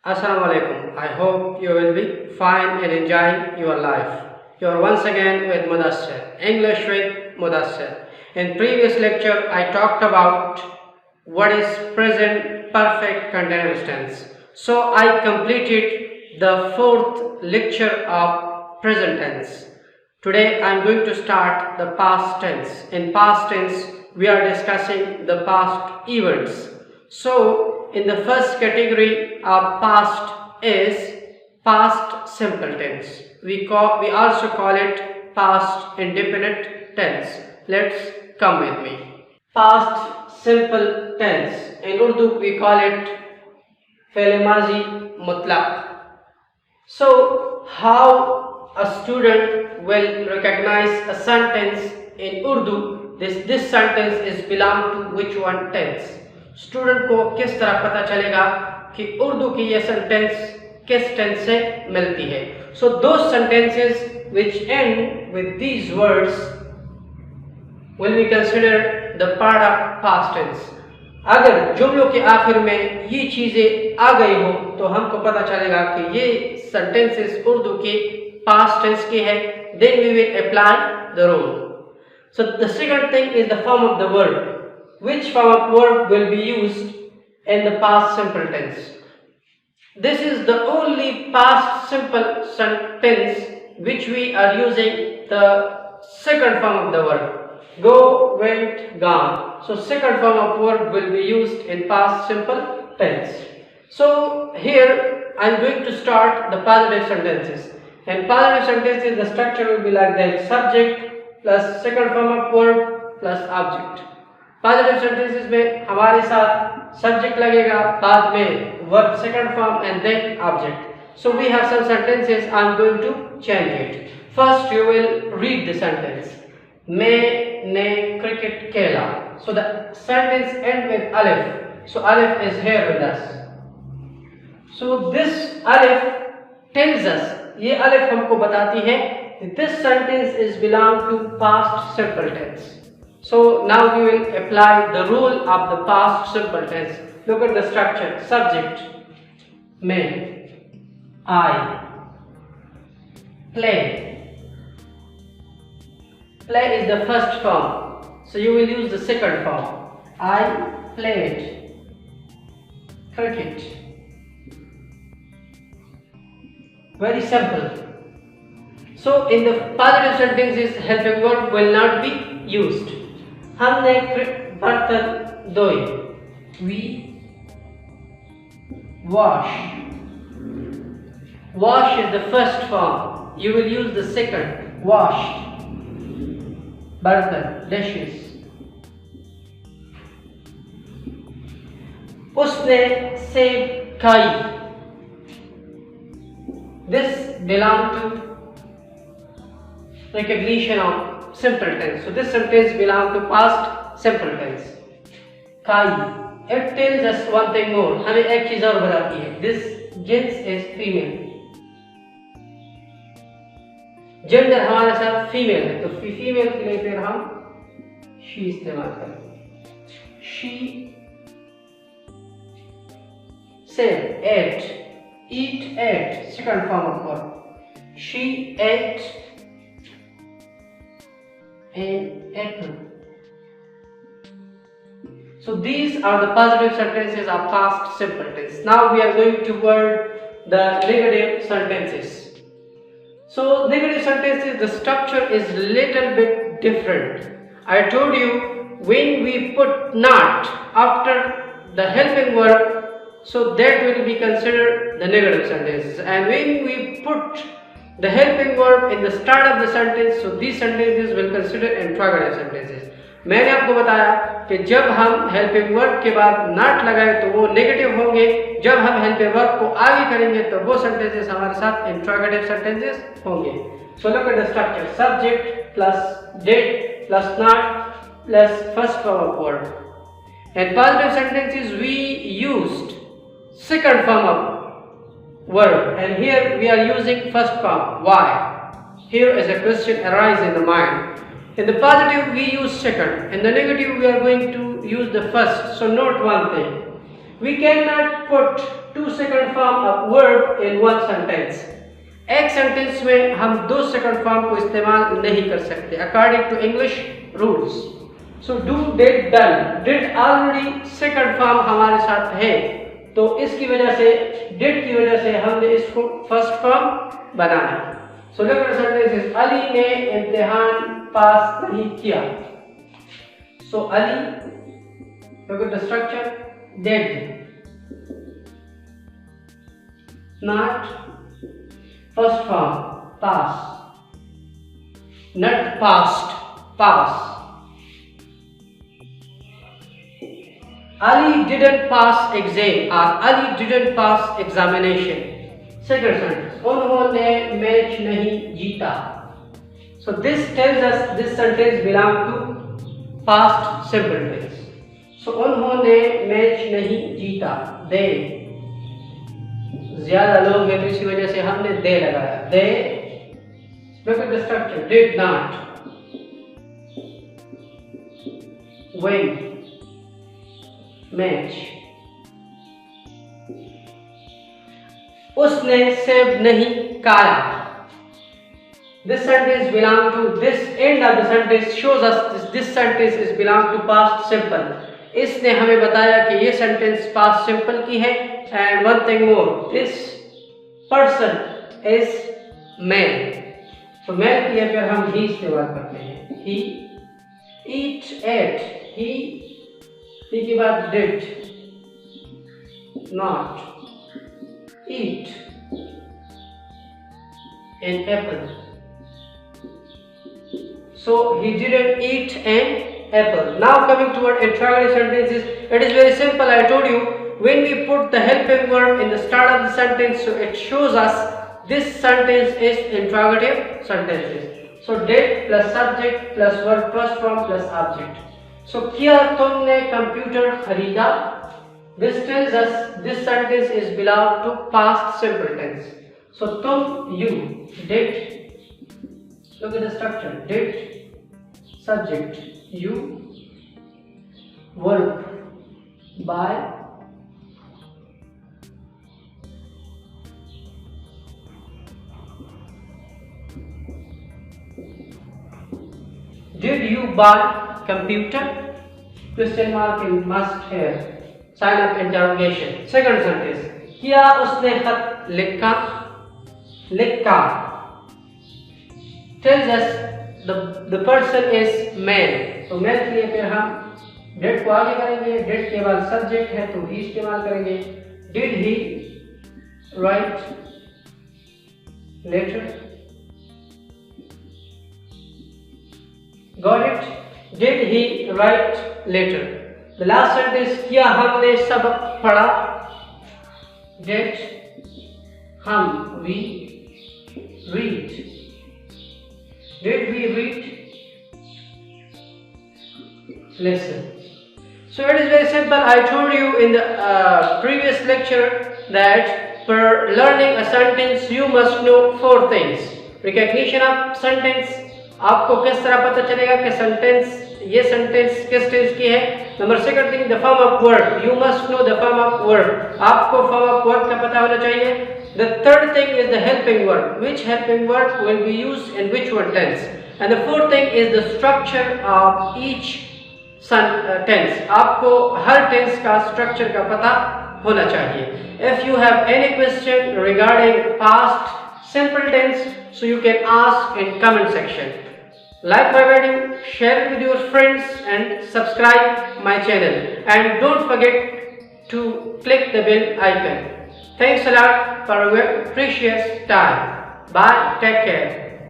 Assalamu alaikum. I hope you will be fine and enjoying your life. You are once again with Mudassir, English with Mudassir. In previous lecture, I talked about what is present perfect continuous tense. So I completed the fourth lecture of present tense. Today I am going to start the past tense. In past tense, we are discussing the past events. So in the first category of past is past simple tense. We also call it past indefinite tense. Let's come with me. Past simple tense. In Urdu we call it फ़ेल माज़ी मुतलक. So how a student will recognize a sentence in Urdu? This sentence is belong to which one tense? Student को किस तरह पता चलेगा कि उर्दू की ये सेंटेंस किस टेंस से मिलती है? So those sentences which end with these words will be considered the part of past tense. अगर जुमलों के आखिर में ये चीजें आ गई हो तो हमको पता चलेगा कि ये सेंटेंसेस उर्दू के पास्ट टेंस के है. Then we will apply the rule. So the second thing is the form of the verb. Which form of verb will be used in the past simple tense? This is the only past simple tense which we are using the second form of the verb. Go, went, gone. So second form of verb will be used in past simple tense. So here I am going to start the positive sentences. In positive sentences the structure will be like that: subject plus second form of verb plus object. Positive sentences में हमारे साथ subject लगेगा, बाद में verb second form and then object. So we have some sentences. I am going to change it. First you will read the sentence. मैंने cricket खेला. So the sentence end with अलिफ. So अलिफ is here with us. So this अलिफ tells us, ये अलिफ हमको बताती है this sentence is belong to past simple tense. So now we will apply the rule of the past simple tense. Look at the structure. Subject, me, I, play. Play is the first form, so you will use the second form. I played cricket. Very simple. So in the positive sentences, helping verb will not be used. हमने बर्तन धोए. We wash. Wash is the first form. You will use the second. Washed. बर्तन, dishes. उसने सेब खाई. This belongs to recognition of simple tense. So this sentence belongs to past simple tense. Kai. It tells us one thing more. हमें एक चीज और बताती है. This gents is female. Gender हमारे साथ female है, तो female के लिए फिर हम she इस्तेमाल करेंगे. She said ate. Eat, ate. Second form of verb. She ate an apple. So these are the positive sentences of past simple tense. Now we are going toward the negative sentences. So negative sentences, the structure is little bit different. I told you when we put not after the helping verb, so that will be considered the negative sentences, and when we put the helping verb in the start of the sentence, so these sentences will consider interrogative sentences. मैंने आपको बताया कि जब हम helping verb के बाद not लगाए तो वो negative होंगे, जब हम helping verb को आगे करेंगे तो वो sentences हमारे साथ interrogative sentences होंगे. So look at the structure: subject plus did plus not plus first form of verb. In positive sentences we used second form of verb, and here we are using first form. Why? Here is a question arise in the mind. In the positive we use second, in the negative we are going to use the first. So note one thing: We cannot put two second form of verb in one sentence. एक sentence में हम दो second form को इस्तेमाल नहीं कर सकते according to English rules. So do, did, done. Did already second form हमारे साथ है, तो इसकी वजह से, डिड की वजह से हमने इसको फर्स्ट फॉर्म बनाया. So look at the sentences. Ali ने इम्तिहान पास नहीं किया. So Ali, look at the structure. Did, not first form, pass, not past, pass. Ali didn't pass exam or Ali didn't pass examination. Second sentence. उन्होंने match नहीं जीता. So this tells us this sentence belongs to past simple tense. So उन्होंने match नहीं जीता. They, ज्यादा लोग हैं तो इसी वजह से हमने दे लगाया. They, look at the structure. Did not win match. उसने सेब नहीं खाया. This sentence belong to, this end of the sentence shows us this sentence is belong to past simple. इसने हमें बताया कि ये सेंटेंस पास्ट सिंपल की है. And one thing more, this person is man. तो मैन की फिर हम ही इस्तेमाल करते हैं. ही, ईट, एट. ही के बाद did, not, eat an apple. So he didn't eat an apple. Now coming toward interrogative sentences, it is very simple. I told you, when we put the helping verb in the start of the sentence, so it shows us this sentence is interrogative sentences. So did plus subject plus verb plus form plus object. So क्या तुमने computer खरीदा? This tells us this sentence is belong to past simple tense. So तुम, you, did. Look at the structure. Did, subject, you, verb, by, did you buy computer? Question mark in must here. Sign of interrogation. Second sentence. क्या उसने खत लिखा? लिखा tells us the person is man. तो man के लिए फिर हम did को आगे करेंगे. did के बाद subject है तो he इस्तेमाल करेंगे. did he write letter? got it? did he write letter? The last sentence. क्या हमने सबक पढ़ा? did हम, we read. Did we read lesson? So it is very simple. I told you in the previous lecture that for learning a sentence you must know four things. Recognition of sentence. आपको किस तरह पता चलेगा कि sentence, ये sentence किस tense की है. Number second thing, the form of word. You must know the form of word. आपको फॉर्म ऑफ वर्ड का पता होना चाहिए. The third thing is the helping verb. Which helping verb will be used in which one tense? And the fourth thing is the structure of each tense. आपको हर tense का structure का पता होना चाहिए. If you have any question regarding past simple tense, so you can ask in comment section. Like my video, share it with your friends and subscribe my channel. And don't forget to click the bell icon. Thanks a lot for your precious time. Bye. Take care.